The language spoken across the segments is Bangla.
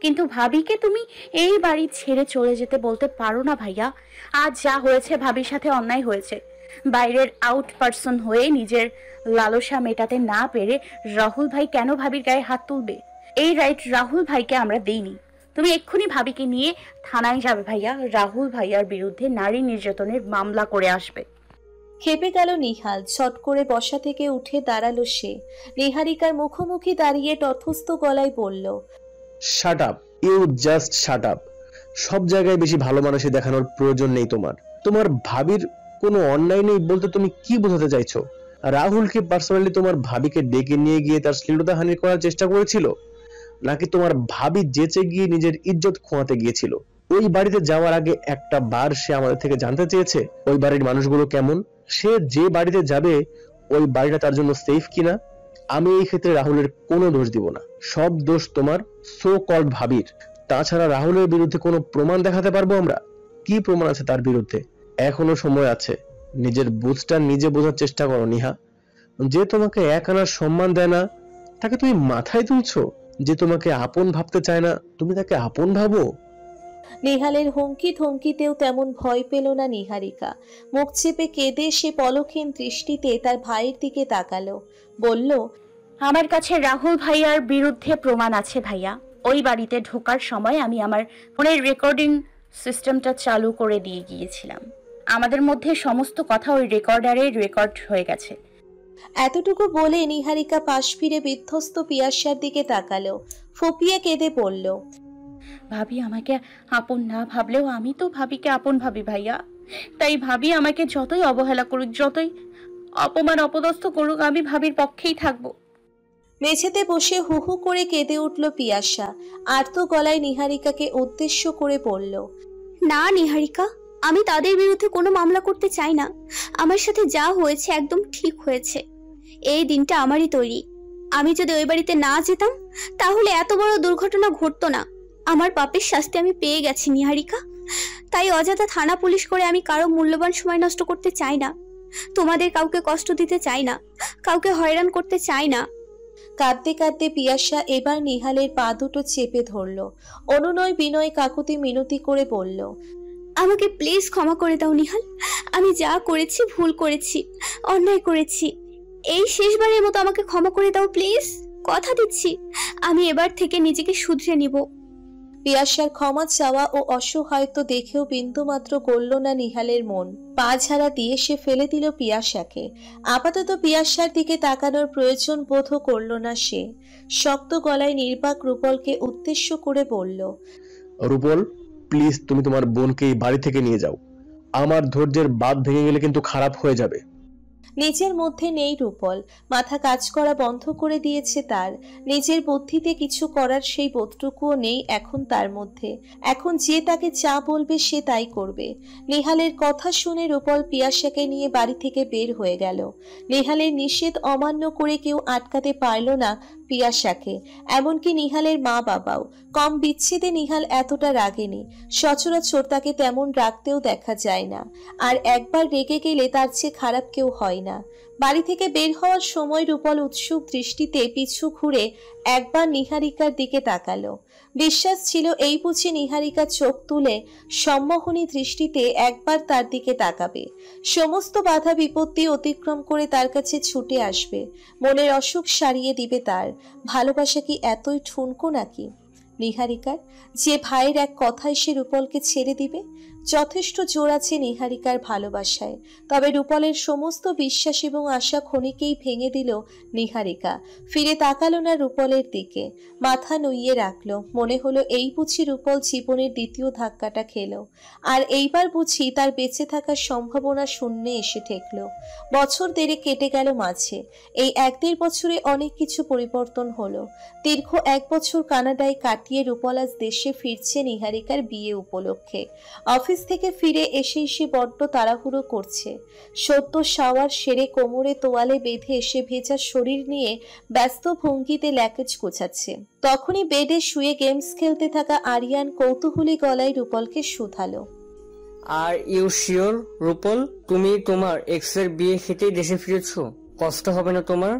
কিন্তু ভাবিকে তুমি এই বাড়ি ছেড়ে চলে যেতে বলতে পারো না ভাইয়া। আজ যা হয়েছে ভাবির সাথে অন্যায় হয়েছে। বাইরের আউট পারসন হয়ে নিজের লালসা মেটাতে না পেরে রাহুল ভাই কেন ভাবির গায়ে হাত তুলবে? এই রাইট রাহুল ভাইকে আমরা দেইনি। তুমি এক্ষুনি ভাবিকে নিয়ে থানায় যাবে ভাইয়া, রাহুল ভাইয়ার বিরুদ্ধে নারী নির্যাতনের মামলা করে আসবে। খেপে গেল নিহাল। ছট করে বসা থেকে উঠে দাঁড়ালো সে। নিহারিকার মুখোমুখি দাঁড়িয়ে তথস্থ গলায় বলল, shut up, you just shut up. সব জায়গায় বেশি ভালো মানুষই দেখানোর প্রয়োজন নেই তোমার। তোমার ভাবির কোনো অন্যায় নেই বলতে তুমি কি বোঝাতে চাইছো? রাহুলকে পার্সোনালি তোমার ভাবিকে ডেকে নিয়ে গিয়ে তার শ্লীলতাহানি করার চেষ্টা করেছিল, নাকি তোমার ভাবি যেচে গিয়ে নিজের ইজ্জত খোয়াতে গিয়েছিল? ওই বাড়িতে যাওয়ার আগে একটা বার সে আমাদের থেকে জানতে চেয়েছে ওই বাড়ির মানুষগুলো কেমন, সে যে বাড়িতে যাবে ওই বাড়িটা তার জন্য সেফ কিনা? আমি এই ক্ষেত্রে রাহুলের কোনো দোষ দিব না, সব দোষ তোমার সো কল্ড ভাবির। তাছাড়া রাহুলের বিরুদ্ধে কোনো প্রমাণ দেখাতে পারবো আমরা? কি প্রমাণ আছে তার বিরুদ্ধে? এখনো সময় আছে, নিজের বুঝটা নিজে বোঝার চেষ্টা করো নিহা। যে তোমাকে এক আনার সম্মান দেয় না তাকে তুমি মাথায় তুলছো? যে তোমাকে আপন ভাবতে চায় না তুমি তাকে আপন ভাবো? নিহালের হুমকি ধমকিতেও তেমন ভয় পেল না নিহারিকা। মুখ চেপে কেঁদে সে পলকহীন দৃষ্টিতে তার ভাইয়ের দিকে তাকালো। বলল, আমার কাছে রাহুল ভাইয়ার বিরুদ্ধে প্রমাণ আছে ভাইয়া। ওই বাড়িতে ঢোকার সময় আমি আমার ফোনের রেকর্ডিং সিস্টেমটা চালু করে দিয়ে গিয়েছিলাম। আমাদের মধ্যে সমস্ত কথা ওই রেকর্ডারে রেকর্ড হয়ে গেছে। এতটুকু বলে নিহারিকা পাশ ফিরে বিধ্বস্ত পিয়াসার দিকে তাকালো। ফুপিয়ে কেঁদে পড়ল, ভাবি আমাকে আপন না ভাবলেও আমি তো ভাবিকে আপন ভাবি ভাইয়া। তাই ভাবি আমাকে যতই অবহেলা করুক, যতই অপমান অপদস্থ করুক, আমি ভাবির পক্ষেই থাকবো। মেঝেতে বসে হু হু করে কেঁদে উঠল পিয়াসা। আর্ত গলায় নিহারিকাকে উদ্দেশ্য করে বলল, না নিহারিকা, আমি তাদের বিরুদ্ধে কোনো মামলা করতে চাই না। আমার সাথে যা হয়েছে একদম ঠিক হয়েছে। এই দিনটা আমারই তৈরি। আমি যদি ওই বাড়িতে না যেতাম তাহলে এত বড় দুর্ঘটনা ঘটতো না। আমার পাপের শাস্তি আমি পেয়ে গেছি নিহারিকা। তাই অযথা থানা পুলিশ করে আমি কারো মূল্যবান সময় নষ্ট করতে চাই না। তোমাদের কাউকে কষ্ট দিতে চাই না, কাউকে হয়রান করতে চাই না। কাঁদতে কাঁদতে পিয়াসা এবার নিহালের পা দুটো চেপে ধরল। অনুনয় বিনয় কাকুতি মিনতি করে বলল, আমাকে প্লিজ ক্ষমা করে দাও নিহাল। আমি যা করেছি ভুল করেছি, অন্যায় করেছি। এই শেষবারের মতো আমাকে ক্ষমা করে দাও প্লিজ। কথা দিচ্ছি আমি এবার থেকে নিজেকে শুধরে নিব। পিয়াসার ক্ষমা চাওয়া ও অসহায়ত্ব দেখেও বিন্দুমাত্র গলল না নিহালের মন। পা ঝাড়া দিয়ে সে ফেলে দিল পিয়াসাকে। আপাতত পিয়াসার দিকে তাকানোর প্রয়োজন বোধও করল না সে। শক্ত গলায় নির্বাক রূপলকে উদ্দেশ্য করে বলল, রূপল প্লিজ, তুমি তোমার বোনকে এই বাড়ি থেকে নিয়ে যাও। আমার ধৈর্যের বাঁধ ভেঙে গেলে কিন্তু খারাপ হয়ে যাবে। নিজের মধ্যে নেই রূপল। মাথা কাজ করা বন্ধ করে দিয়েছে তার। নিজের বুদ্ধিতে কিছু করার সেই বোধটুকুও নেই এখন তার মধ্যে। এখন যে তাকে যা বলবে সে তাই করবে। নেহালের কথা শুনে রূপল পিয়াসাকে নিয়ে বাড়ি থেকে বের হয়ে গেল। নেহালের নিষেধ অমান্য করে কেউ আটকাতে পারল না পিয়াসাকে, এমনকি নিহালের মা বাবাও। কম বিচ্ছেদে নিহাল এতটা রাগেনি। সচরাচর তাকে তেমন রাগতেও দেখা যায় না। আর একবার রেগে গেলে তার চেয়ে খারাপ কেউ হয় না। বাড়ি থেকে বের হওয়ার সময় রূপল উৎসুক দৃষ্টিতে পিছু ঘুরে একবার নিহারিকার দিকে তাকালো। বিশ্বাস ছিল এই বুঝি নিহারিকা চোখ তুলে সম্মোহনী দৃষ্টিতে একবার তার দিকে তাকাবে, সমস্ত বাধা বিপত্তি অতিক্রম করে তার কাছে ছুটে আসবে, মনের অসুখ সারিয়ে দিবে তার। ভালোবাসা কি এতই ঠুনকো নাকি নিহারিকার, যে ভাইয়ের এক কথায় সে রূপলকে ছেড়ে দিবে? যথেষ্ট জোর আছে নিহারিকার ভালোবাসায়। তবে রূপলের সমস্ত বিশ্বাস এবং আশা ক্ষণিকেই ভেঙে দিল নিহারিকা। ফিরে তাকালো না রূপলের দিকে, মাথা নুইয়ে রাখলো। মনে হলো এই বুঝি রূপল জীবনের দ্বিতীয় ধাক্কাটা খেলো, আর এইবার বুঝি তার বেঁচে থাকার সম্ভাবনা শূন্যে এসে ঠেকলো। বছর দেড়ে কেটে গেল মাঝে। এই 1-1.5 বছরে অনেক কিছু পরিবর্তন হলো। দীর্ঘ 1 বছর কানাডায় কাটিয়ে রূপল আজ দেশে ফিরছে নিহারিকার বিয়ে উপলক্ষে। অফিস থেকে ফিরে এসে বড্ড তাড়াহুড়ো করছে। সদ্য শাওয়ার সেরে কোমরে তোয়ালে বেঁধে এসে ভেজা শরীর নিয়ে ব্যস্ত ভঙ্গিতে ল্যাকেজ গোছাচ্ছে। তখনই বেডে শুয়ে গেমস খেলতে থাকা আরিয়ান কৌতূহলী গলায় রূপলকে শুধালো, আর ইউ শিওর রূপল, তুমি তোমার এক্স এর বিয়ে খেতেই দেশে ফিরেছো? কষ্ট হবে না তোমার?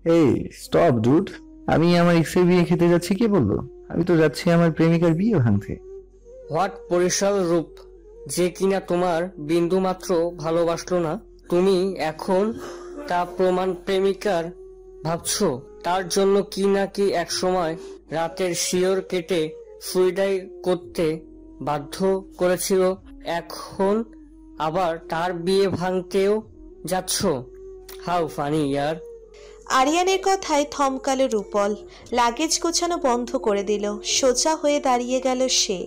এই স্টপ ডুড, আমি আমার এক্সের বিয়ে খেতে যাচ্ছি কে বললো? আমি তো যাচ্ছি আমার প্রেমিকার বিয়ে ভাঙতে। হোয়াট পরিশাল রূপ, যে কিনা তোমার বিন্দু মাত্র ভালোবাসলো না, তুমি এখন তা প্রমাণ প্রেমিকার ভাবছো। তার জন্য কি নাকি একসময় রাতের শিওর কেটে সুইডাই করতে বাধ্য করেছিল, এখন আবার তার বিয়ে ভাঙতেও যাচ্ছ। হাউ ফানি ইয়ার। আরিয়ানের কথায় থমকালো রূপল, লাগেজ গোছানো বন্ধ করে দিল। সোজা হয়ে দাঁড়িয়ে গেল সে,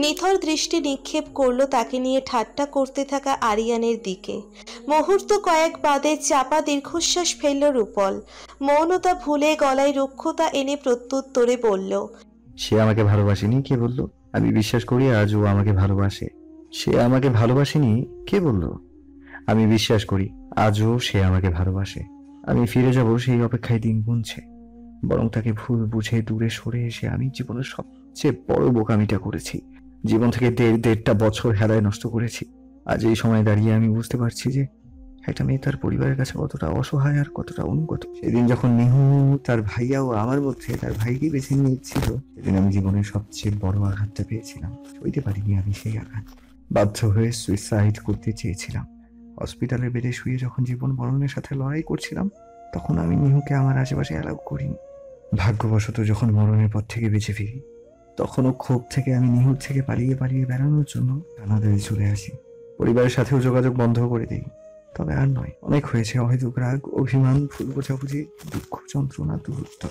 নিথর দৃষ্টি নিক্ষেপ করলো তাকে নিয়ে ঠাট্টা করতে থাকা আরিয়ানের দিকে। মুহূর্ত কয়েক বাদে চাপা দীর্ঘশ্বাস ফেলল রূপল, মৌনতা ভুলে গলায় রুক্ষতা এনে প্রত্যুত্তরে বলল, সে আমাকে ভালোবাসেনি, কে বলল? আমি বিশ্বাস করি আজ ও আমাকে ভালোবাসে। সে আমাকে ভালোবাসেনি, কে বলল? আমি বিশ্বাস করি আজও সে আমাকে ভালোবাসে। আমি ফিরে যাব সেই অপেক্ষায় দিন গুনছে। বরং তাকে ভুল বুঝে দূরে সরে এসে আমি জীবনের সবচেয়ে বড় বোকামিটা করেছি। জীবন থেকে দেড়টা বছর হেলায় নষ্ট করেছি। আজ এই সময় দাঁড়িয়ে আমি বুঝতে পারছি যে একটা মেয়ে তার পরিবারের কাছে কতটা অসহায় আর কতটা অনুগত। সেদিন যখন মিহু তার ভাইয়া ও আমার মধ্যে তার ভাইকে বেছে নিয়েছিল, সেদিন আমি জীবনের সবচেয়ে বড় আঘাতটা পেয়েছিলাম। সইতে পারিনি আমি সেই আঘাত। বাধ্য হয়ে সুইসাইড করতে চেয়েছিলাম। হসপিটালের বেডে শুয়ে যখন জীবন মরণের সাথে লড়াই করছিলাম, তখন আমি মিহুকে আমার আশেপাশে অ্যালাউ করিনি। ভাগ্যবশত যখন মরণের পর থেকে বেঁচে ফিরি, তখনও ক্ষোভ থেকে আমি নিহুর থেকে পালিয়ে বেড়ানোর জন্য কানাডায় চলে আসি। পরিবারের সাথেও যোগাযোগ বন্ধ করে দিই। তবে আর নয়, অনেক হয়েছে অহেতুক রাগ, অভিমান, ভুল বোঝাবুঝি, দুঃখ, যন্ত্রণা, দূরত্ব।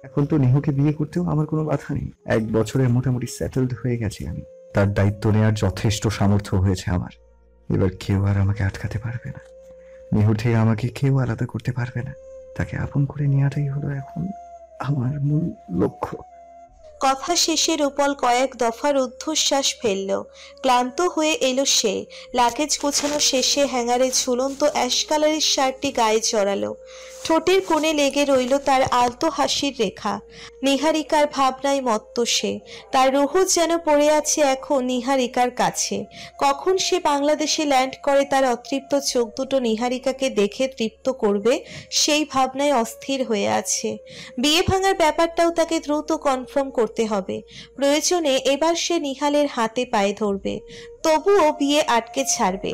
এখন তো নিহুকে বিয়ে করতেও আমার কোনো বাধা নেই। 1 বছরে মোটামুটি সেটেলড হয়ে গেছি আমি। তার দায়িত্ব নেওয়ার যথেষ্ট সামর্থ্য হয়েছে আমার। এবার কেউ আর আমাকে আটকাতে পারবে না। নিহুর থেকে আমাকে কেউ আলাদা করতে পারবে না। তাকে আপন করে নেওয়াটাই হলো এখন আমার মূল লক্ষ্য। কথা শেষে রূপল কয়েক দফা রুদ্ধশ্বাস ফেলল। ক্লান্ত হয়ে এলো সে। লাগেজ গোছানো শেষে হ্যাঙ্গারে ঝুলন্ত অ্যাশ কালারের শার্টটি গায়ে জড়ালো। ঠোঁটের কোণে লেগে রইল তার আলতো হাসির রেখা। নিহারিকার ভাবনায় মত্ত সে। তার রুহ যেন পড়ে আছে এখন নিহারিকার কাছে। কখন সে বাংলাদেশে ল্যান্ড করে তার অতৃপ্ত চোখ দুটো নিহারিকাকে দেখে তৃপ্ত করবে, সেই ভাবনায় অস্থির হয়ে আছে। বিয়ে ভাঙার ব্যাপারটাও তাকে দ্রুত কনফার্ম করতে হবে। প্রয়োজনে এবার সে নিহালের হাতে পায়ে ধরবে, তবুও বিয়ে আটকে ছাড়বে।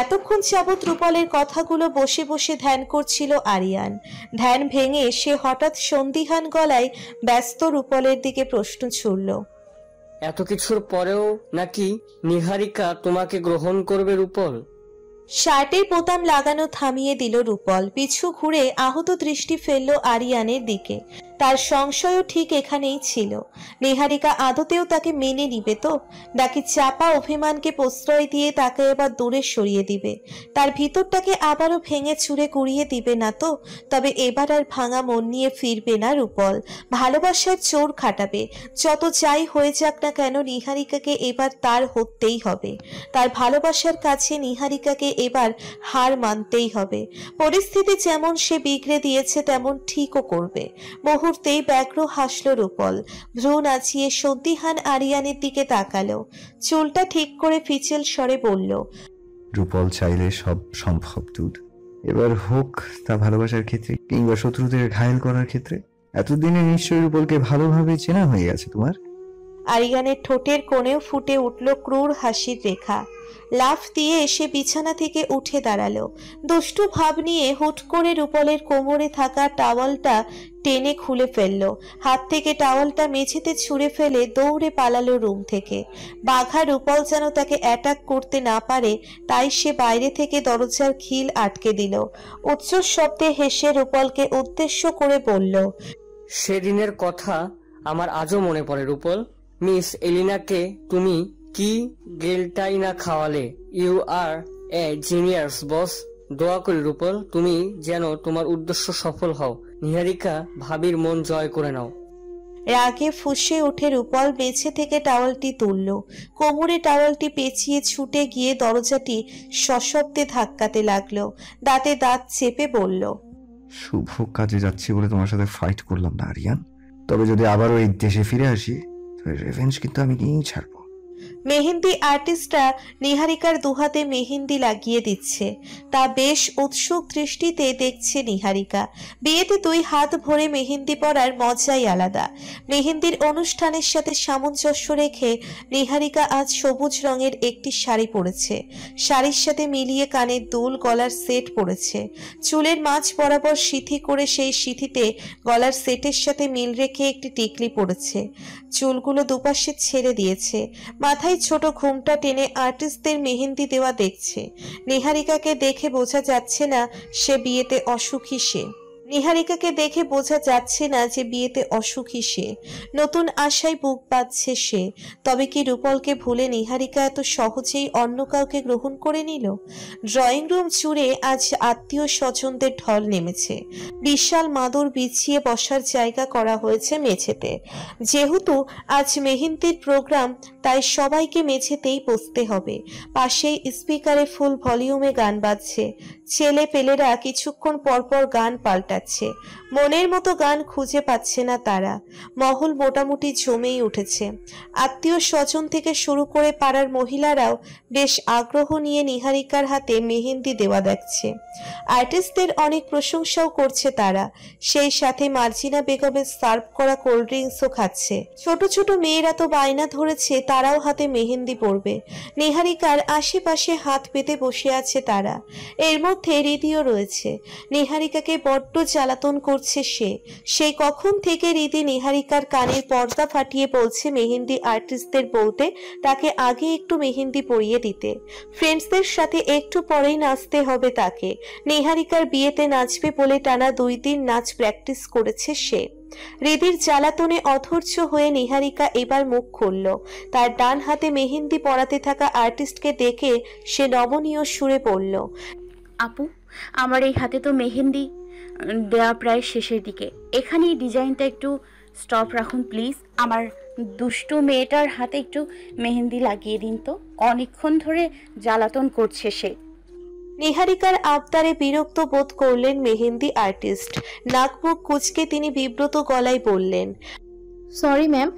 এতক্ষণ যাবৎ রূপলের কথাগুলো বসে বসে ধ্যান করছিল আরিয়ান। ধ্যান ভেঙে সে হঠাৎ সন্দিহান গলায় ব্যস্ত রূপলের দিকে প্রশ্ন ছুড়ল, এত কিছুর পরেও নাকি নিহারিকা তোমাকে গ্রহণ করবে রূপল? শার্টের বোতাম লাগানো থামিয়ে দিল রূপল। পিছু ঘুরে আহত দৃষ্টি ফেলল আরিয়ানের দিকে। তার সংশয়ও ঠিক এখানেই ছিল। নিহারিকা আদতেও তাকে মেনে নিবে তো, নাকি চাপা অভিমানকে প্রশ্রয় দিয়ে তাকে এবার দূরে সরিয়ে দিবে? তার ভিতরটাকে আবারও ভেঙে চুরে কুড়িয়ে দিবে না তো? তবে এবার আর ভাঙা মন নিয়ে ফিরবে না রূপল। ভালোবাসার জোর খাটাবে। যত যাই হয়ে যাক না কেন নিহারিকাকে এবার তার হতেই হবে। তার ভালোবাসার কাছে নিহারিকাকে এবার হার মানতেই হবে। পরিস্থিতি যেমন সে বিগড়ে দিয়েছে তেমন ঠিকও করবে। মুহূর্তেই ব্যগ্র হাসল রূপল। ভ্রু নাচিয়ে সন্দিহান আরিয়ানের দিকে তাকালো। চুলটা ঠিক করে ফিচেল স্বরে বলল, রূপল চাইলে সব সম্ভব দুধ। এবার হোক তা ভালোবাসার ক্ষেত্রে কিংবা শত্রুদের ঘায়েল করার ক্ষেত্রে। এতদিনে নিশ্চয়ই রূপলকে ভালোভাবে চেনা হয়ে গেছে তোমার। আরিয়ানের ঠোঁটের কোণেও ফুটে উঠল ক্রূর হাসির রেখা। লাফ দিয়ে এসে বিছানা থেকে উঠে দাঁড়ালো। দুষ্টু ভাব নিয়ে হুট করে রূপলের কোমরে থাকা টাওয়ালটা টেনে খুলে ফেলল। হাত থেকে টাওয়ালটা মেঝেতে ছুঁড়ে ফেলে দৌড়ে পালালো রুম থেকে। বাঘা রূপল যেন তাকে অ্যাটাক করতে না পারে, তাই সে বাইরে থেকে দরজার খিল আটকে দিল। উচ্চ শব্দে হেসে রূপলকে উদ্দেশ্য করে বলল, সেদিনের কথা আমার আজও মনে পড়ে রূপল। মিস এলিনাকে তুমি কি গেলটাই না খাওয়ালে। ইউ আর এ জিনিয়াস বস। দোয়া করি রূপল, তুমি যেন তোমার উদ্দেশ্য সফল হও। নিহারিকা ভাবির মন জয় করে নাও। রাগে ফুঁসে উঠে রূপল মেঝে থেকে টাওয়ালটি তুলল। কোমরে টাওয়ালটি পেঁচিয়ে ছুটে গিয়ে দরজাটি সশব্দে ধাক্কাতে লাগলো। দাঁতে দাঁত চেপে বলল, শুভ কাজে যাচ্ছি বলে তোমার সাথে ফাইট করলাম না আরিয়ান। তবে যদি আবারও এই দেশে ফিরে আসি, তবে রেভেঞ্জ কিন্তু আমি নিয়েই ছাড়বো। মেহেন্দি আর্টিস্টরা নিহারিকার দুহাতে মেহেন্দি লাগিয়ে দিচ্ছে, তা বেশ উৎসুক দৃষ্টিতে দেখছে নিহারিকা। বিয়েতে 2 হাত ভরে মেহেন্দি পরার মজাই আলাদা। মেহেন্দির অনুষ্ঠানের সাথে সামঞ্জস্য রেখে নিহারিকা আজ সবুজ রঙের একটি শাড়ি পরেছে। শাড়ির সাথে মিলিয়ে কানের দুল, গলার সেট পরেছে। চুলের মাঝ বরাবর সিথি করে সেই সিথিতে গলার সেটের সাথে মিল রেখে একটি টিকলি পরেছে। চুলগুলো দুপাশে ছেড়ে দিয়েছে। মাথায় ছোট ঘুমটা টেনে আর্টিস্টদের মেহেন্দি দেওয়া দেখছে। নিহারিকাকে দেখে বোঝা যাচ্ছে না সে বিয়েতে অসুখী সে। নতুন আশায় বুক বাঁধছে সে। তবে কি রূপলকে ভুলে নিহারিকা এত সহজেই অন্য কাউকে গ্রহণ করে নিল? ড্রয়িং রুম জুড়ে আজ আত্মীয় স্বজনদের ঢল নেমেছে। বিশাল মাদুর বিছিয়ে বসার জায়গা করা হয়েছে মেঝেতে। যেহেতু আজ মেহেন্দির প্রোগ্রাম, তাই সবাইকে মেঝেতেই বসতে হবে। পাশেই স্পিকারে ফুল ভলিউমে গান বাজছে। ছেলে পেলেরা কিছুক্ষণ পরপর গান পাল্টাচ্ছে। মনের মতো গান খুঁজে পাচ্ছে না তারা। মহল মোটামুটি জমেই উঠেছে। আত্মীয় স্বজন থেকে শুরু করে পাড়ার মহিলারাও বেশ আগ্রহ নিয়ে নিহারিকার হাতে মেহেন্দি দেওয়া দেখছে। আর্টিস্টদের অনেক প্রশংসাও করছে তারা। সেই সাথে মার্জিনা বেগমের সার্ভ করা কোল্ড ড্রিঙ্কসও খাচ্ছে। ছোট ছোট মেয়েরা তো বায়না ধরেছে তারাও হাতে মেহেন্দি পরবে। নিহারিকার আশেপাশে হাত পেতে বসে আছে তারা। এর মধ্যে রিদিও রয়েছে। নিহারিকাকে বড্ড জ্বালাতন করছে সে। সেই কখন থেকে রিদি নিহারিকার কানের পর্দা ফাটিয়ে বলছে মেহেন্দি আর্টিস্টদের বলতে তাকে আগে একটু মেহেন্দি পরিয়ে দিতে। ফ্রেন্ডসদের সাথে একটু পরেই নাচতে হবে তাকে। নিহারিকার বিয়েতে নাচবে বলে টানা 2 দিন নাচ প্র্যাকটিস করেছে সে। রিদির জ্বালাতনে অধৈর্য হয়ে নিহারিকা এবার মুখ খুলল। তার ডান হাতে মেহেন্দি পরাতে থাকা আর্টিস্টকে দেখে সে নমনীয় সুরে বলল, আপু, আমার এই হাতে তো মেহেন্দি দেওয়া প্রায় শেষের দিকে। এখানেই ডিজাইনটা একটু স্টপ রাখুন প্লিজ। আমার দুষ্টু মেয়েটার হাতে একটু মেহেন্দি লাগিয়ে দিন তো, অনেকক্ষণ ধরে জ্বালাতন করছে সে। নিহারিকার আবদারে বিরক্ত বোধ করলেন মেহেন্দি আর্টিস্ট। নাক মুখ কুঁচকে তিনি বিব্রত গলায় বললেন, সরি ম্যাম,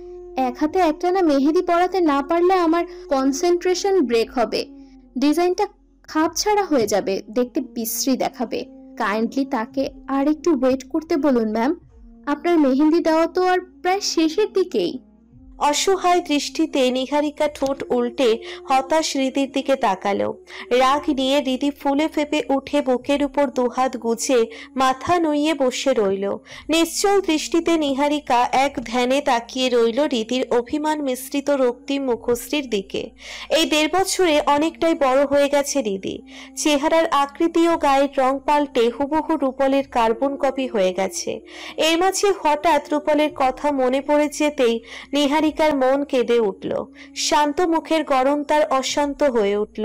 এক হাতে একটানা মেহেদি পরাতে না পারলে আমার কনসেন্ট্রেশন ব্রেক হবে, ডিজাইনটা খাপ ছাড়া হয়ে যাবে, দেখতে বিশ্রী দেখাবে। কাইন্ডলি তাকে আর একটু ওয়েট করতে বলুন ম্যাম, আপনার মেহেন্দি দেওয়া তো আর প্রায় শেষের দিকেই। অসহায় দৃষ্টিতে নিহারিকা ঠোঁট উল্টে হতাশ রিদির দিকে তাকালো। রাগ নিয়ে রিদি ফুলে ফেপে উঠে বুকের উপর 2 হাত গুজে মাথা নুইয়ে বসে রইল। নিশ্চল দৃষ্টিতে নিহারিকা এক ধ্যানে তাকিয়ে রইল রিদির অভিমান মিশ্রিত রক্তিম মুখশ্রীর দিকে। এই 1.5 বছরে অনেকটাই বড় হয়ে গেছে রিদি। চেহারার আকৃতি ও গায়ের রং পাল্টে হুবহু রূপলের কার্বন কপি হয়ে গেছে। এর মাঝে হঠাৎ রূপলের কথা মনে পড়ে যেতেই নিহারিকার মন কেঁদে উঠল। শান্ত মুখের গরম তার অশান্ত হয়ে উঠল।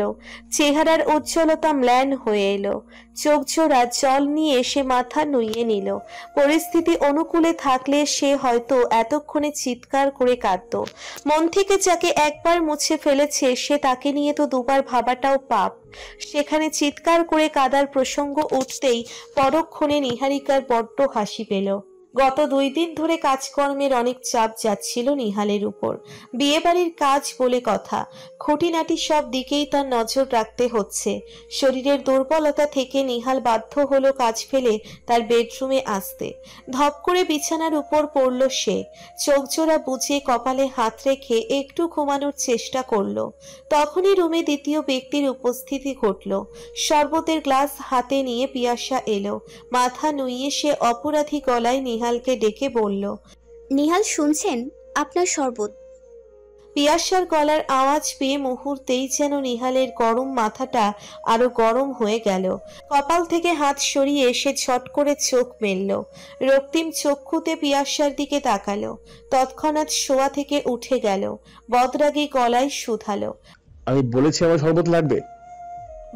চেহারার উজ্জ্বলতা ম্লান হয়ে এলো। চোখ জোড়া জল নিয়ে সে মাথা নুইয়ে নিল। পরিস্থিতি অনুকূলে থাকলে সে হয়তো এতক্ষণে চিৎকার করে কাঁদতো। মন থেকে যাকে একবার মুছে ফেলেছে সে তাকে নিয়ে তো 2 বার ভাবাটাও পাপ। সেখানে চিৎকার করে কাদার প্রসঙ্গ উঠতেই পরক্ষণে নিহারিকার বড্ড হাসি পেল। গত 2 দিন ধরে কাজকর্মের অনেক চাপ যাচ্ছিল নিহালের উপর। বিয়ে বাড়ির কাজ বলে কথা, খুঁটিনাটি সব দিকেই তার নজর রাখতে হচ্ছে। শরীরের দুর্বলতা থেকে নিহাল বাধ্য হলো কাজ ফেলে তার বেডরুমে আসতে। ধপ করে বিছানার উপর পড়ল সে। চোখ জোড়া বুজে কপালে হাত রেখে একটু ঘুমানোর চেষ্টা করল। তখনই রুমে দ্বিতীয় ব্যক্তির উপস্থিতি ঘটল। শরবতের গ্লাস হাতে নিয়ে পিয়াসা এলো। মাথা নুইয়ে সে অপরাধী গলায় নিহালকে ডেকে বলল, নিহাল শুনছেন, আপনার শরবত। পিয়াসার গলার আওয়াজ পেয়ে মুহূর্তেই যেন নিহালের গরম মাথাটা আরো গরম হয়ে গেল। কপাল থেকে হাত সরিয়ে সে ঝট করে চোখ মেলল। রক্তিম চক্ষুতে পিয়াসার দিকে তাকালো। তৎক্ষণাৎ শোয়া থেকে উঠে গেল। বদরাগী গলায় শুধালো, আমি বলেছি আমার শরবত লাগবে।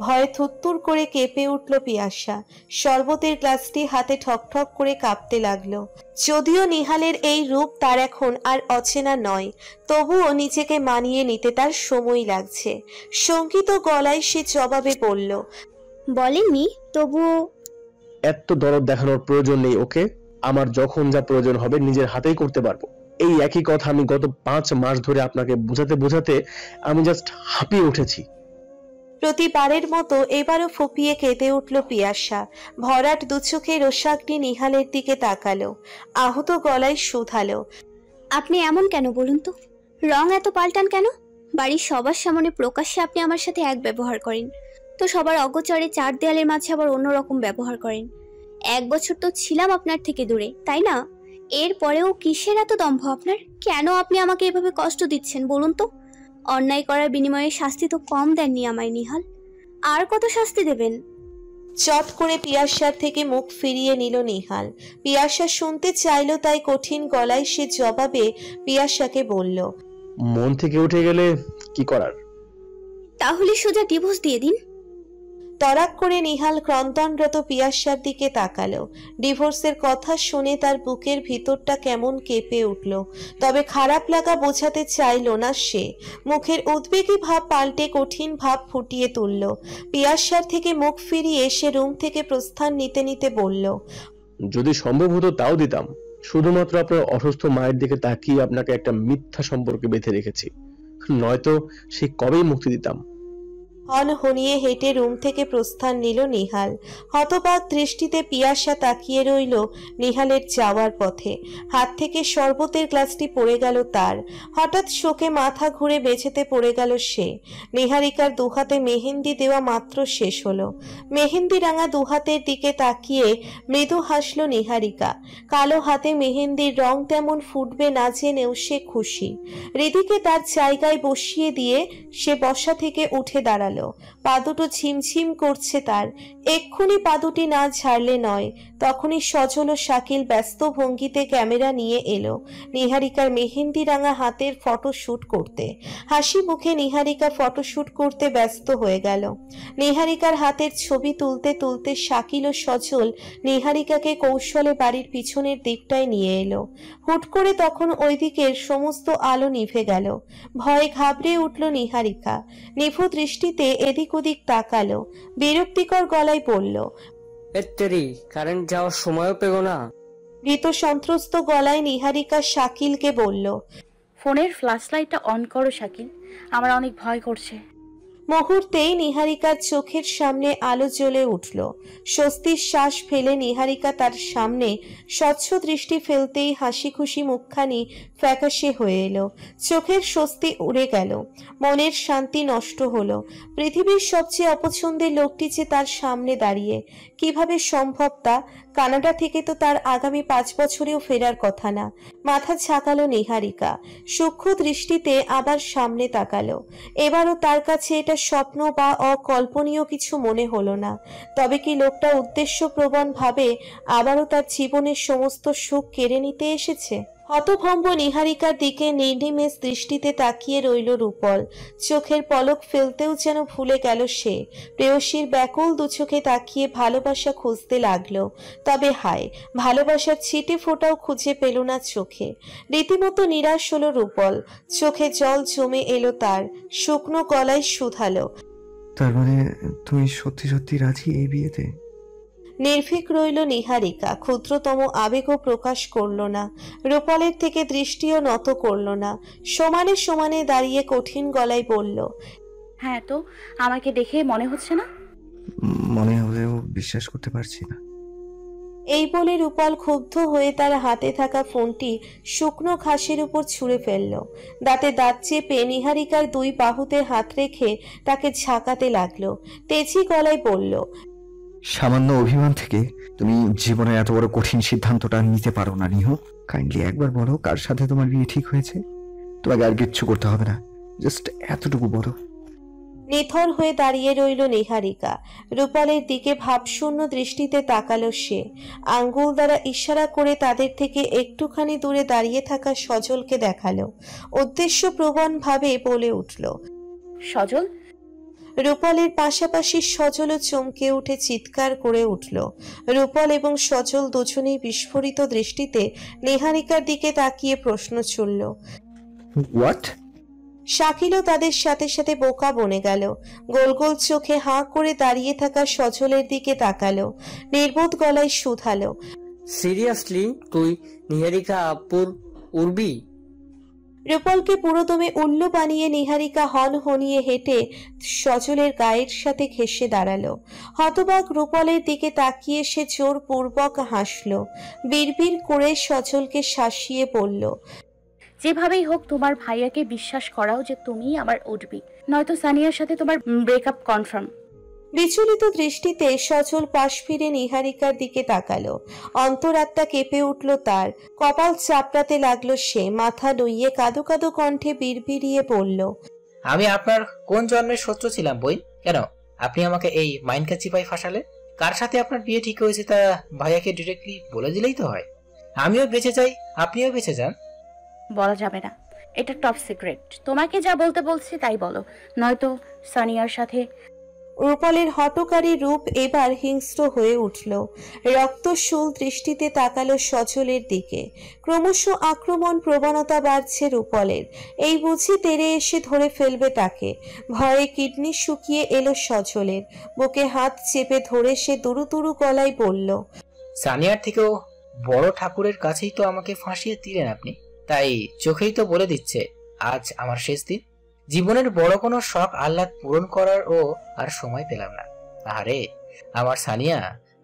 ভয়ে থুত্তুর করে কেঁপে উঠল পিয়াসা। শরবতের গ্লাসটি হাতে ঠকঠক করে কাঁপতে লাগলো। যদিও নিহালের এই রূপ তার এখন আর অচেনা নয়, তবুও নিজেকে মানিয়ে নিতে তার সময় লাগছে। শঙ্কিত গলায় সে জবাবে বলল, বলেননি, তবুও। এত দরদ দেখানোর প্রয়োজন নেই ওকে। আমার যখন যা প্রয়োজন হবে নিজের হাতেই করতে পারবো। এই একই কথা আমি গত 5 মাস ধরে আপনাকে বোঝাতে বোঝাতে আমি জাস্ট হাঁপিয়ে উঠেছি। প্রতিবারের মতো এবারও ফুপিয়ে কেঁদে উঠল পিয়াসা। ভরাট দু চোখে রোষাগ্নি নিহালের দিকে তাকালো, আহত গলায় শুধালো, আপনি এমন কেন বলুন তো? রং এত পাল্টান কেন? বাড়ির সবার সামনে প্রকাশ্যে আপনি আমার সাথে এক ব্যবহার করেন, তো সবার অগোচরে 4 দেয়ালের মাঝে আবার অন্যরকম ব্যবহার করেন। 1 বছর তো ছিলাম আপনার থেকে দূরে, তাই না? এরপরেও কিসের এত দম্ভ আপনার? কেন আপনি আমাকে এভাবে কষ্ট দিচ্ছেন বলুন তো? অন্যায় করার বিনিময়ে শাস্তি তো কম দেননি আমায় নিহাল, আর কত শাস্তি দেবেন? চট করে পিয়াসার থেকে মুখ ফিরিয়ে নিল নিহাল। পিয়াসা শুনতে চাইল, তাই কঠিন গলায় সে জবাবে পিয়াসাকে বলল, মন থেকে উঠে গেলে কি করার? তাহলে সোজা ডিভোর্স দিয়ে দিন। তরাক করে নিহাল ক্রন্দনরত পিয়াসার দিকে তাকালো। ডিভোর্সের কথা শুনে তার বুকের ভিতরটা কেমন কেঁপে উঠল, তবে খারাপ লাগা বোঝাতে চাইল না সে। মুখের উদ্বেগী ভাব পাল্টে কঠিন ভাব ফুটিয়ে তুলল। পিয়াসার থেকে মুখ ফিরিয়ে সে রুম থেকে প্রস্থান নিতে নিতে বলল, যদি সম্ভব হতো তাও দিতাম, শুধুমাত্র আপনার অসুস্থ মায়ের দিকে তাকিয়ে আপনাকে একটা মিথ্যা সম্পর্কে বেঁধে রেখেছি, নয়তো সে কবেই মুক্তি দিতাম। হনহনিয়ে হেঁটে রুম থেকে প্রস্থান নিল নিহাল। হতবাক দৃষ্টিতে পিয়াসা তাকিয়ে রইল নিহালের যাওয়ার পথে। হাত থেকে শরবতের গ্লাসটি পড়ে গেল তার। হঠাৎ শোকে মাথা ঘুরে বেঁচেতে পড়ে গেল সে। নিহারিকার দুহাতে মেহেন্দি দেওয়া মাত্র শেষ হলো। মেহেন্দি রাঙা দুহাতের দিকে তাকিয়ে মৃদু হাসল নিহারিকা। কালো হাতে মেহেন্দির রং তেমন ফুটবে না জেনেও সে খুশি। হৃদিকে তার জায়গায় বসিয়ে দিয়ে সে বসা থেকে উঠে দাঁড়ালো। পা দুটো ঝিমঝিম করছে তার। এক্ষুনি পা দুটি না ঝাড়লে নয়। তখনই সজল ও শাকিল ব্যস্ত ভঙ্গিতে ক্যামেরা নিয়ে এলো নিহারিকার মেহেন্দি রাঙা হাতের ফটোশুট করতে। হাসি মুখে নিহারিকা ফটোশুট করতে ব্যস্ত হয়ে গেল। নিহারিকার হাতের ছবি তুলতে তুলতে শাকিল ও সজল নিহারিকাকে কৌশলে বাড়ির পিছনের দিকটায় নিয়ে এলো। হুট করে তখন ওই দিকের সমস্ত আলো নিভে গেল। ভয়ে ঘাবড়ে উঠল নিহারিকা। নিভু দৃষ্টিতে এদিক ওদিক তাকালো। বিরক্তিকর গলায় বলল, এত্তেরি, কারেন্ট যাওয়ার সময়ও পেল না। ভীত সন্ত্রস্ত গলায় নিহারিকা শাকিলকে বলল, ফোনের ফ্ল্যাশ লাইটটা অন করো শাকিল, আমার অনেক ভয় করছে। মুহূর্তেই নিহারিকার চোখের সামনে আলো জ্বলে উঠল। স্বস্তির শ্বাস ফেলে নিহারিকা তার সামনে স্বচ্ছ দৃষ্টি ফেলতেই হাসি খুশি মুখখানি ফ্যাকাশে হয়ে এলো। চোখের স্বস্তি উড়ে গেল, মনের শান্তি নষ্ট হলো। পৃথিবীর সবচেয়ে অপছন্দের লোকটি যে তার সামনে দাঁড়িয়ে, কিভাবে সম্ভব তা? কানাডা থেকে তো তার আগামী 5 বছরেও ফেরার কথা না। মাথা ঝাঁকালো নিহারিকা, সূক্ষ্ম দৃষ্টিতে আবার সামনে তাকালো। এবারও তার কাছে এটা স্বপ্ন বা অকল্পনীয় কিছু মনে হলো না। তবে কি লোকটা উদ্দেশ্যপ্রবণ ভাবে আবারও তার জীবনের সমস্ত সুখ কেড়ে নিতে এসেছে? হতভম্ব নিহারিকার দিকে নির্নিমেষ দৃষ্টিতে তাকিয়ে রইল রূপল। চোখের পলক ফেলতেও যেন ভুলে গেল সে। প্রেয়সীর ব্যাকুল দুচোখে তাকিয়ে ভালোবাসা খুঁজতে লাগলো। তবে হায়, ভালোবাসার ছিটে ফোঁটাও খুঁজে পেল না চোখে। রীতিমতো নিরাশ হলো রূপল। চোখে জল জমে এলো তার। শুকনো গলায় শুধালো, তার মানে তুমি সত্যি সত্যি রাজি এই বিয়েতে? নির্ভীক রইল নিহারিকা। ক্ষুদ্রতম আবেগও প্রকাশ করল না। রূপলের থেকে দৃষ্টিও নত করল না। সমানে সমানে দাঁড়িয়ে কঠিন গলায় বলল, হ্যাঁ, তো আমাকে দেখে মনে হচ্ছে না? মনে হলেও বিশ্বাস করতে পারছি না। এই বলে রূপল ক্ষুব্ধ হয়ে তার হাতে থাকা ফোনটি শুকনো ঘাসের উপর ছুঁড়ে ফেলল। দাঁতে দাঁত চেপে নিহারিকার 2 বাহুতে হাত রেখে তাকে ঝাঁকাতে লাগলো। তেজি গলায় বলল, সামান্য অভিমান থেকে তুমি জীবনে এত বড় কঠিন সিদ্ধান্তটা নিতে পারো না নিহু। কাইন্ডলি একবার বলো, কার সাথে তোমার বিয়ে ঠিক হয়েছে? তোমাকে আর কিচ্ছু করতে হবে না, জাস্ট এতটুকু বলো। নিথর হয়ে দাঁড়িয়ে রইল নিহারিকা। রূপালের দিকে ভাবশূন্য দৃষ্টিতে তাকালো সে। আঙ্গুল দ্বারা ইশারা করে তাদের থেকে একটুখানি দূরে দাঁড়িয়ে থাকা সজলকে দেখালো। উদ্দেশ্যপ্রবণ ভাবে বলে উঠল, সজল। রূপালের পাশাপাশি সজলও চমকে উঠে চিৎকার করে উঠল। রূপাল এবং সজল দুজনেই বিস্ফোরিত দৃষ্টিতে নিহারিকার দিকে তাকিয়ে প্রশ্ন ছুড়ল। হোয়াট? শাকিলও তাদের সাথে সাথে বোকা বনে গেল। গোল গোল চোখে হাঁ করে দাঁড়িয়ে থাকা সজলের দিকে তাকালো। নির্বোধ গলায় শুধালো, সিরিয়াসলি তুই নিহারিকা আপুর উড়বি? রূপলকে পুরোদমে উল্লু বানিয়ে নিহারিকা হনহনিয়ে হেঁটে সজলের গায়ের সাথে ঘেঁষে দাঁড়ালো। হতবাক রূপলের দিকে তাকিয়ে সে জোরপূর্বক হাসল। বিড়বিড় করে সজলকে শাসিয়ে বলল, যেভাবেই হোক তোমার ভাইয়াকে বিশ্বাস করাও যে তুমিই আমার উঠবি, নয়তো সানিয়ার সাথে তোমার ব্রেকআপ কনফার্ম। বিচলিত দৃষ্টিতে সজল পাশ ফিরে নিহারিকার দিকে তাকালো। অন্তরাত্মা কেঁপে উঠল তার, কপাল চাপড়াতে লাগলো সে। মাথা নুইয়ে কাঁদো কাঁদো কণ্ঠে বিড়বিড়িয়ে বলল, আমি আপনার কোন জন্মের শত্রু ছিলাম বই? কেন আপনি আমাকে এই মাইনকা চিপাই ফাঁসালে? কার সাথে আপনার বিয়ে ঠিক হয়েছে তা ভাইয়াকে ডিরেক্টলি বলে দিলেই তো হয়। আমিও বেঁচে যাই, আপনিও বেঁচে যান। বলা যাবে না, এটা টপ সিক্রেট। তোমাকে যা বলতে বলছি তাই বলো, নয়তো সানিয়ার সাথে। রূপলের হটকারী রূপ এবার হিংস্র হয়ে উঠল। রক্তশূল দৃষ্টিতে তাকালো সজলের দিকে। ক্রমশ আক্রমণ প্রবণতা বাড়ছে রূপলের। এই বুঝি তেড়ে এসে ধরে ফেলবে তাকে। ভয়ে কিডনি শুকিয়ে এলো সজলের। বুকে হাত চেপে ধরে সে দুরু দুরু গলায় বলল, সানিয়ার থেকেও বড় ঠাকুরের কাছেই তো আমাকে ফাঁসিয়ে দিলেন আপনি, তাই চোখেই তো বলে দিচ্ছে আজ আমার শেষ দিন। জীবনের বড় কোনো শখ আহ্লাদ পূরণ করার ও আর সময় পেলাম না। আরে আমার সানিয়া,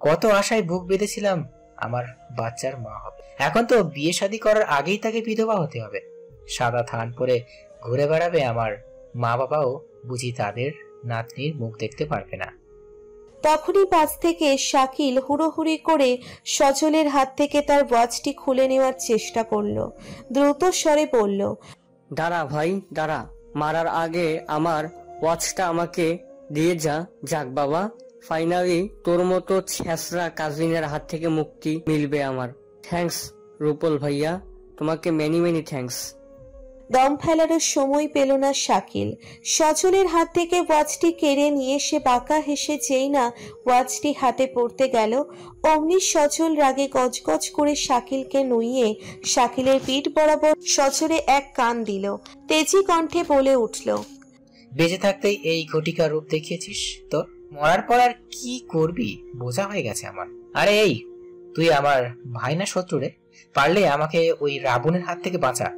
কত আশায় বুক বেঁধেছিলাম আমার বাচ্চার মা হবে। এখন তো বিয়ে শাদী করার আগেই তাকে বিধবা হতে হবে। সাদা থান পরে ঘুরে বেড়াবে আমার মা বাবাও বুঝি তাদের নাতনির মুখ দেখতে পারবে না। তখনই পাশ থেকে শাকিল হুড়োহুড়ি করে সজলের হাত থেকে তার ওয়াচটি খুলে নেওয়ার চেষ্টা করলো। দ্রুত স্বরে বলল, দাঁড়া ভাই দাঁড়া, মারার আগে আমার ওয়াচটা আমাকে দিয়ে যা। যাক বাবা, ফাইনালি তোর মতো ছেঁচড়া কাজিনের হাত থেকে মুক্তি মিলবে আমার। থ্যাঙ্কস রূপল ভাইয়া, তোমাকে মেনি মেনি থ্যাঙ্কস। দম ফেলারও সময় পেল না শাকিল। সজলের হাত থেকে ওয়াচটি কেড়ে নিয়ে সে বাঁকা হেসে যেই না ওয়াচটি হাতে পড়তে গেল, অমনি সজল রাগে গজগজ করে শাকিলকে নুইয়ে শাকিলের পিঠ বরাবর সজলে এক কান দিল। তেজি কণ্ঠে বলে উঠল, বেঁচে থাকতেই এই ঘটিকা রূপ দেখিয়েছিস, তো মরার পর আর কি করবি বোঝা হয়ে গেছে আমার। আরে এই, তুই আমার ভাই না শত্রু রে? পারলে আমাকে ওই রাবণের হাত থেকে বাঁচা।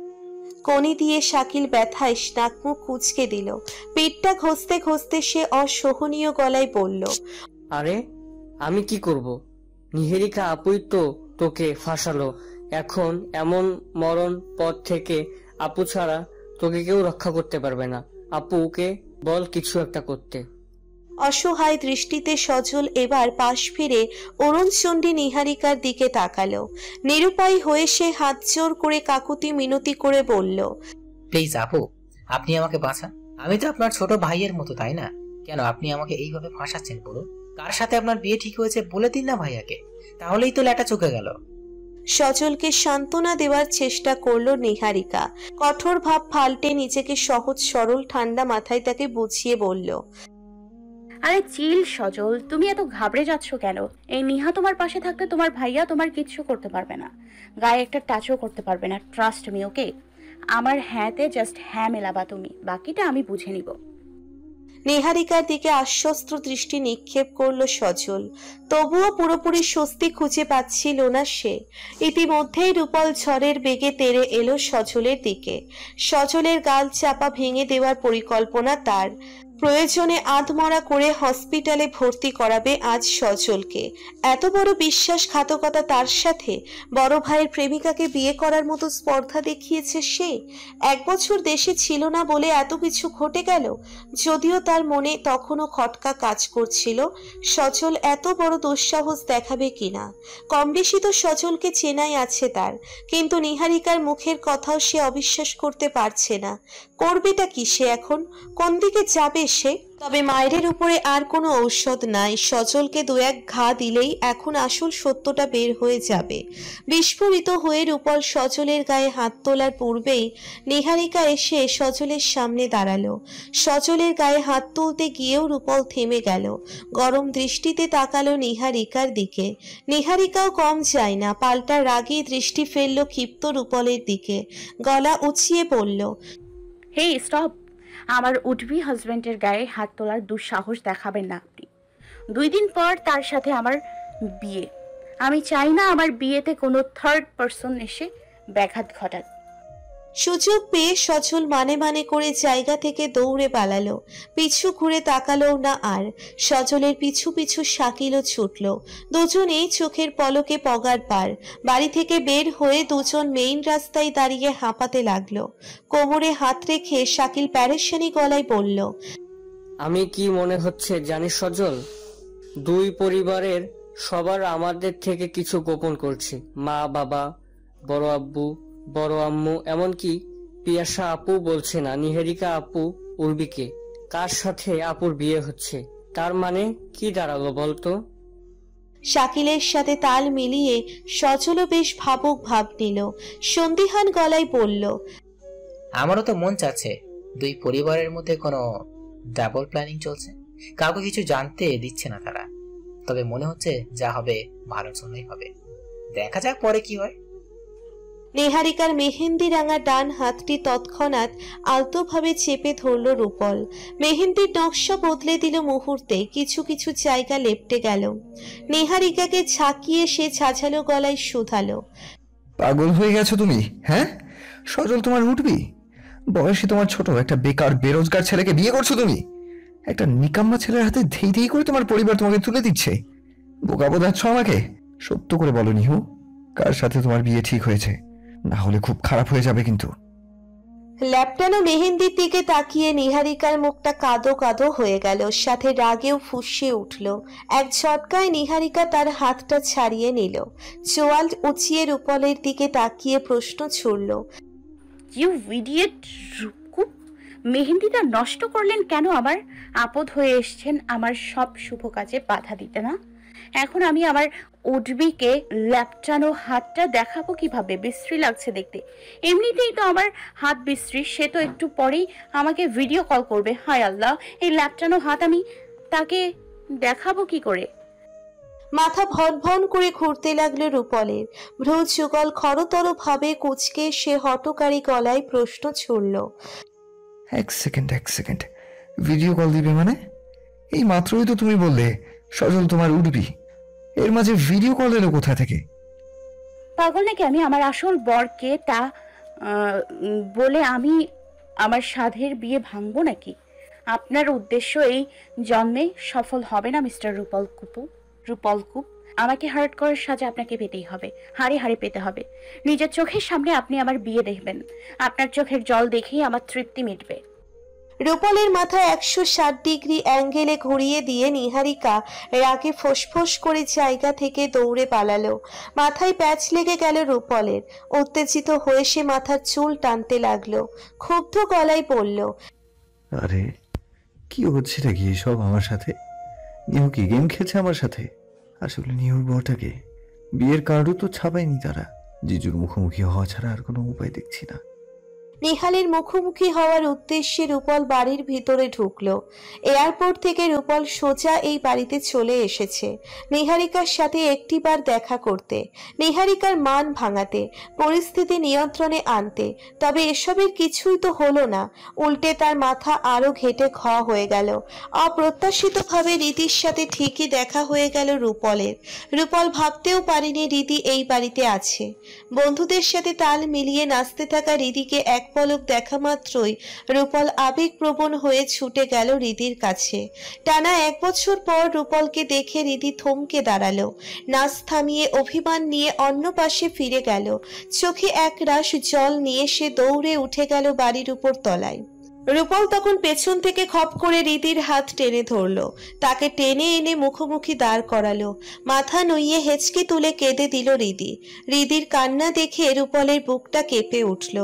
কনি দিয়ে শাকিল ব্যথায় নাক মুখ কুঁচকে দিল। পিঠটা ঘষতে ঘষতে সে অসহনীয় গলায় বলল, আরে আমি কি করব? নিহারিকা আপুই তো তোকে ফাঁসালো। এখন এমন মরণ পথ থেকে আপু ছাড়া তোকে কেউ রক্ষা করতে পারবে না। আপুকে বল কিছু একটা করতে। অসহায় দৃষ্টিতে সজল এবার পাশ ফিরে অরুণচণ্ডী নিহারিকার দিকে তাকালো। নিরুপায় হয়ে সে হাত জোর করে কাকুতি মিনতি করে বলল, প্লিজ আপু, আপনি আমাকে বাঁচান। আমি তো আপনার ছোট ভাইয়ের মতো, তাই না? কেন আপনি আমাকে এইভাবে ফাঁসাচ্ছেন বলুন? কার সাথে আপনার বিয়ে ঠিক হয়েছে বলে দিন না ভাইয়াকে, তাহলেই তো ল্যাটা চুকে গেল। সজলকে সান্ত্বনা দেওয়ার চেষ্টা করলো নিহারিকা। কঠোর ভাব পাল্টে নিজেকে সহজ সরল ঠান্ডা মাথায় তাকে বুঝিয়ে বলল, আরে চিল সজল, তুমি এত ঘাবড়ে যাচ্ছ কেন? এই নিহা তোমার পাশে থাকতে তোমার ভাইয়া তোমার কিচ্ছু করতে পারবে না, গায়ে একটা টাচও করতে পারবে না। ট্রাস্ট মি, ওকে? আমার হ্যাঁতে জাস্ট হ্যাঁ মেলাবা তুমি, বাকিটা আমি বুঝে নিব। নিহারিকার দিকে আশ্বস্ত দৃষ্টি নিক্ষেপ করলো সজল। তবুও পুরোপুরি স্বস্তি খুঁজে পাচ্ছিল না সে। ইতিমধ্যেই রূপল ঝড়ের বেগে তেড়ে এলো সজলের দিকে। সজলের গাল চাপা ভেঙে দেওয়ার পরিকল্পনা তার। প্রয়োজনে আধমরা করে হসপিটালে ভর্তি করাবে আজ সজলকে। এত বড় বিশ্বাসঘাতকতা তার সাথে? বড় ভাইয়ের প্রেমিকাকে বিয়ে করার মতো স্পর্ধা দেখিয়েছে সে। 1 বছর দেশে ছিল না বলে এত কিছু ঘটে গেল। যদিও তার মনে তখনও খটকা কাজ করছিল, সজল এত বড় দুঃসাহস দেখাবে কিনা। কম বেশি তো সজলকে চেনাই আছে তার, কিন্তু নিহারিকার মুখের কথাও সে অবিশ্বাস করতে পারছে না। করবেটা কি সে এখন? কোন দিকে যাবে সে? তবে মায়ের উপরে আর কোনো ঔষধ নাই। সজলকে 2-1 ঘা দিলেই এখন আসল সত্যটা বের হয়ে যাবে। বিস্ফোরিত হয়ে রূপল সজলের গায়ে হাত তোলার পূর্বেই নিহারিকা এসে সজলের সামনে দাঁড়ালো। সজলের গায়ে হাত তুলতে গিয়েও রূপল থেমে গেল। গরম দৃষ্টিতে তাকালো নিহারিকার দিকে। নিহারিকাও কম যায় না, পাল্টা রাগী দৃষ্টি ফেললো ক্ষিপ্ত রূপলের দিকে। গলা উঁচিয়ে বলল, হেই স্টপ! আমার উঠবি হাজবেন্ডের গায়ে হাত তোলার দুঃসাহস দেখাবেন না আপনি। 2 দিন পর তার সাথে আমার বিয়ে। আমি চাই না আমার বিয়েতে কোনো থার্ড পারসন এসে ব্যাঘাত ঘটাক। সুযোগ পেয়ে সজল মানে মানে করে জায়গা থেকে দৌড়ে পালালো। পিছু ঘুরে তাকালোও না আর। সজলের পিছু পিছু শাকিলও ছুটল। দুজনেই চোখের পলকে পগার পার। বাড়ি থেকে বের হয়ে দুজন মেইন রাস্তায় দাঁড়িয়ে হাঁপাতে লাগলো। কোমরে হাত রেখে শাকিল প্যারেশানি গলায় বলল, আমি কি মনে হচ্ছে জানিস সজল, দুই পরিবারের সবার আমাদের থেকে কিছু গোপন করছে। মা বাবা, বড় আব্বু, বড় আম্মু, এমনকি পিয়াসা আপু বলছে না নিহারিকা আপু উর্বিকে কার সাথে আপুর বিয়ে হচ্ছে। তার মানে কি দাঁড়ালো বলতো? শাকিলের সাথে তাল মিলিয়ে সজলও বেশ ভাবুক ভাব নিল। সন্দিহান গলায় বলল, আমারও তো মন চাচ্ছে দুই পরিবারের মধ্যে কোনো ডাবল প্ল্যানিং চলছে। কাউকে কিছু জানতে দিচ্ছে না তারা। তবে মনে হচ্ছে যা হবে ভালোর জন্যই হবে। দেখা যাক পরে কি হয়। নেহারিকার মেহেন্দি রাঙা ডান হাতটি তৎক্ষণাৎ আলতোভাবে চেপে ধরল রূপল। মেহেন্দির নকশা বদলে দিল মুহূর্তে, কিছু কিছু জায়গা লেপটে গেল। নেহারিকাকে ঝাঁকিয়ে সে ঝাঝালো গলায় শুধালো, পাগল হয়ে গেছো তুমি? হ্যাঁ, সজল তোমার উঠবি? বয়সে তোমার ছোট, একটা বেকার বেরোজগার ছেলেকে বিয়ে করছো তুমি? একটা নিকাম্মা ছেলের হাতে ধেই ধেই করে তোমার পরিবার তোমাকে তুলে দিচ্ছে। বোকা বোঝাচ্ছ আমাকে? সত্য করে বলো নিহু, কার সাথে তোমার বিয়ে ঠিক হয়েছে? না হলে খুব খারাপ হয়ে যাবে কিন্তু। ল্যাপটানো মেহেন্দির দিকে তাকিয়ে নিহারিকার মুখটা কাদো কাদো হয়ে গেল, সাথে রাগেও ফুঁসে উঠল। এক ঝটকায় নিহারিকা তার হাতটা ছাড়িয়ে নিল। চোয়াল উঁচিয়ে রূপলের দিকে তাকিয়ে প্রশ্ন ছুড়ল, ইউ ইডিয়েট রূপকুপ, মেহেন্দিটা নষ্ট করলেন কেন? আমার আপদ হয়ে এসছেন আমার সব শুভ কাজে বাধা দিতে না? এখন আমি আমার উডবিকে ল্যাপটানো হাতটা দেখাবো কিভাবে? বিশ্রী লাগছে দেখতে। এমনিতেই তো আমার হাত বিশ্রী, সে তো একটু পরেই আমাকে ভিডিও কল করবে। হায় আল্লাহ, এই ল্যাপটানো হাত আমি তাকে দেখাবো কি করে? মাথা ভন ভন করে ঘুরতে লাগলো রূপলের। ভ্রু যুগল খরতর ভাবে কুচকে সে হটকারী গলায় প্রশ্ন ছুড়ল, এক সেকেন্ড, ভিডিও কল দিবে মানে? এই মাত্রই তো তুমি বললে সজল তোমার উঠবি, এর মাঝে ভিডিও কল এলো কোথা থেকে? পাগল নাকি আমি? আমার আসল বরকে তা বলে আমি আমার সাধের বিয়ে ভাঙবো নাকি? আপনার উদ্দেশ্য এই জন্মে সফল হবে না মিস্টার রূপলকুপ। আমাকে হার্ট করার সাজা আপনাকে পেতেই হবে, হাড়ে হাড়ে পেতে হবে। নিজের চোখের সামনে আপনি আমার বিয়ে দেখবেন, আপনার চোখের জল দেখেই আমার তৃপ্তি মিটবে। রূপলের মাথায় 160 ডিগ্রি অ্যাঙ্গেলে ঘুরিয়ে দিয়ে নিহারিকা রাগে ফোঁস করে জায়গা থেকে দৌড়ে পালালো। মাথায় প্যাচ লেগে গেল রূপলের। উত্তেজিত হয়ে সে মাথার চুল টানতে লাগলো। ক্ষুব্ধ গলায় বলল, আরে কি হচ্ছে নাকি এসব আমার সাথে? নিহু কি গেম খেলছে আমার সাথে? আসলে নিহুর বউটাকে বিয়ের কার্ডও তো ছাপায়নি তারা। জিজুর মুখোমুখি হওয়া ছাড়া আর কোনো উপায় দেখছি না। নিহালের মুখোমুখি হওয়ার উদ্দেশ্যে রূপল বাড়ির ভিতরে ঢুকলো। এয়ারপোর্ট থেকে রূপল সোজা এই বাড়িতে চলে এসেছে নিহারিকার সাথে একটিবার দেখা করতে, নিহারিকার মান ভাঙাতে, পরিস্থিতি নিয়ন্ত্রণে আনতে। তবে এসবের কিছুই তো হলো না, উল্টে তার মাথা আরো ঘেটে খ হয়ে গেল। অপ্রত্যাশিতভাবে রীতির সাথে ঠিকই দেখা হয়ে গেল রূপলের। রূপল ভাবতেও পারেনি রীতি এই বাড়িতে আছে। বন্ধুদের সাথে তাল মিলিয়ে নাচতে থাকা রীতিকে এক পলক দেখা মাত্রই রূপল আবেগপ্রবণ হয়ে ছুটে গেল রীতির কাছে। টানা 1 বছর পর রূপলকে দেখে রীতি থমকে দাঁড়ালো। নাচ থামিয়ে অভিমান নিয়ে অন্য পাশে ফিরে গেল। চোখে এক রাশ জল নিয়ে সে দৌড়ে উঠে গেল বাড়ির উপর তলায়। রূপল তখন পেছন থেকে খপ করে রীতির হাত টেনে ধরলো, তাকে টেনে এনে মুখোমুখি দাঁড় করালো। মাথা নুইয়ে হেঁচকি তুলে কেঁদে দিল রীতি। রীতির কান্না দেখে রূপলের বুকটা কেঁপে উঠল।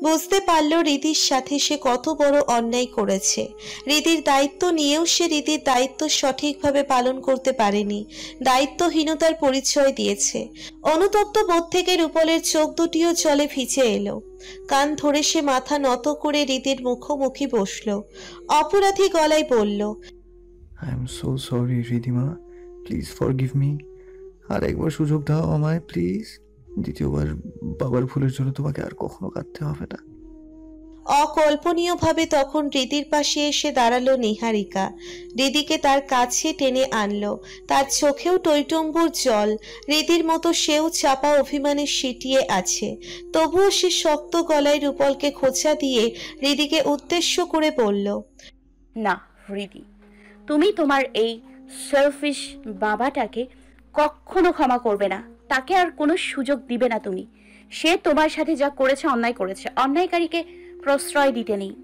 বুঝতে পারল রীতির সাথে সে কত বড় অন্যায় করেছে। রীতির দায়িত্ব নিয়েও সে রীতির দায়িত্ব সঠিকভাবে পালন করতে পারেনি, দায়িত্বহীনতার পরিচয় দিয়েছে। অনুতপ্ত বোধ থেকে রূপলের চোখ দুটিও জলে ভিজে এলো। কান ধরে সে মাথা নত করে রীতির মুখোমুখি বসলো। অপরাধী গলায় বলল, I am so sorry Ridima, please forgive me. আর একবার সুযোগ দাও আমায় প্লিজ। দ্বিতীয়বার বাবার ভুলের জন্য তোমাকে আর কখনো কাঁদতে হবে না। অকল্পনীয়ভাবে তখন হৃদির পাশে এসে দাঁড়ালো নিহারিকা। হৃদিকে তার কাছে টেনে আনলো। তার চোখেও টইটম্বুর জল। হৃদির মতো সেও চাপা অভিমানে সিটিয়ে আছে। তবুও সে শক্ত গলায় রূপলকে খোঁচা দিয়ে হৃদিকে উদ্দেশ্য করে বলল, না হৃদি, তুমি তোমার এই সেলফিশ বাবাটাকে কখনো ক্ষমা করবে না। তাকে আর কোনো সুযোগ দিবে না তুমি। সে তোমার সাথে যা করেছে অন্যায় করেছে, অন্যায়কারীকে প্রশ্রয় দিতে নেই।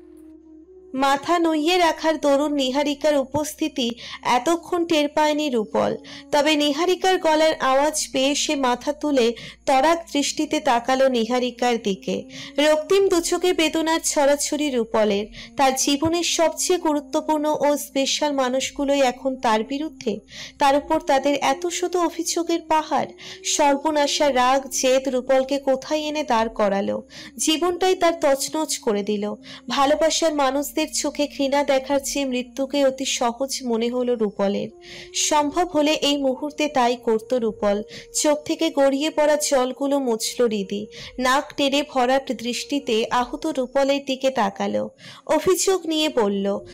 মাথা নুইয়ে রাখার দরুন নিহারিকার উপস্থিতি এতক্ষণ টের পায়নি রূপল। তবে নিহারিকার গলার আওয়াজ পেয়ে সে মাথা তুলে তরাক দৃষ্টিতে তাকালো নিহারিকার দিকে। রক্তিম দুচোখে বেদনার ছড়াছড়ি রূপলের। তার জীবনের সবচেয়ে গুরুত্বপূর্ণ ও স্পেশাল মানুষগুলোই এখন তার বিরুদ্ধে। তার উপর তাদের এত শত অভিযোগের পাহাড়। সর্বনাশা রাগ জেদ রূপলকে কোথায় এনে দাঁড় করালো। জীবনটাই তার তছনছ করে দিল। ভালোবাসার মানুষদের চোখে ঘৃণা দেখার চেয়ে মৃত্যুকে অতি সহজ মনে হলো রূপলের। সম্ভব হলে এই মুহূর্তে তাই করত রূপল। চোখ থেকে গড়িয়ে পড়া জলগুলো মুছল হৃদি। নাক টেনে ভরাট দৃষ্টিতে আহত রূপলের দিকে তাকালো। অভিযোগ নিয়ে বলল,